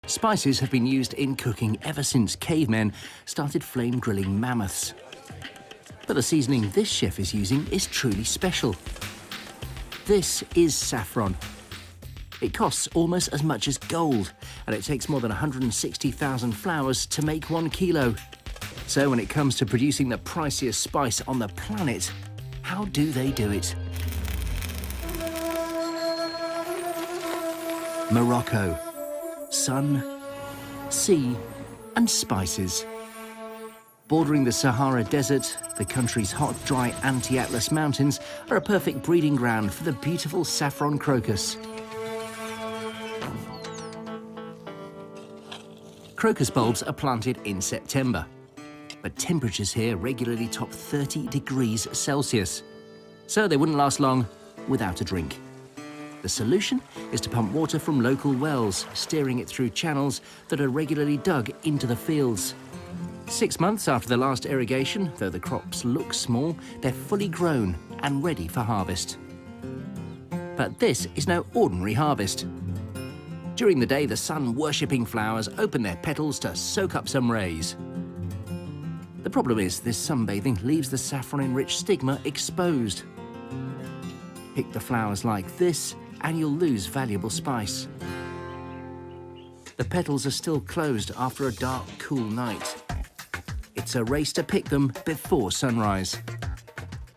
Spices have been used in cooking ever since cavemen started flame grilling mammoths. But the seasoning this chef is using is truly special. This is saffron. It costs almost as much as gold, and it takes more than 160,000 flowers to make 1 kilo. So when it comes to producing the priciest spice on the planet, how do they do it? Morocco. Sun, sea, and spices. Bordering the Sahara Desert, the country's hot, dry anti-Atlas mountains are a perfect breeding ground for the beautiful saffron crocus. Crocus bulbs are planted in September, but temperatures here regularly top 30 degrees Celsius, so they wouldn't last long without a drink. The solution is to pump water from local wells, steering it through channels that are regularly dug into the fields. 6 months after the last irrigation, though the crops look small, they're fully grown and ready for harvest. But this is no ordinary harvest. During the day, the sun-worshipping flowers open their petals to soak up some rays. The problem is this sunbathing leaves the saffron-enriched stigma exposed. Pick the flowers like this, and you'll lose valuable spice. The petals are still closed after a dark, cool night. It's a race to pick them before sunrise.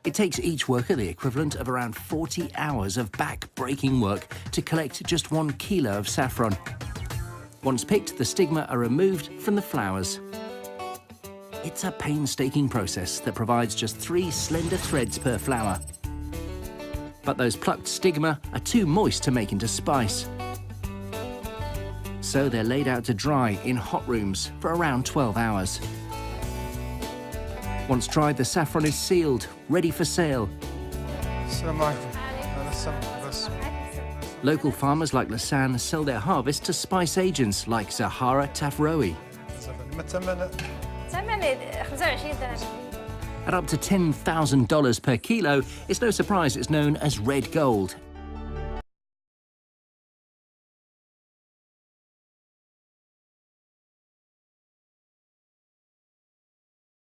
It takes each worker the equivalent of around 40 hours of back-breaking work to collect just 1 kilo of saffron. Once picked, the stigma are removed from the flowers. It's a painstaking process that provides just 3 slender threads per flower. But those plucked stigma are too moist to make into spice. So they're laid out to dry in hot rooms for around 12 hours. Once dried, the saffron is sealed, ready for sale. Local farmers like Lasan sell their harvest to spice agents like Zahara Tafrowi. At up to $10,000 per kilo, it's no surprise it's known as red gold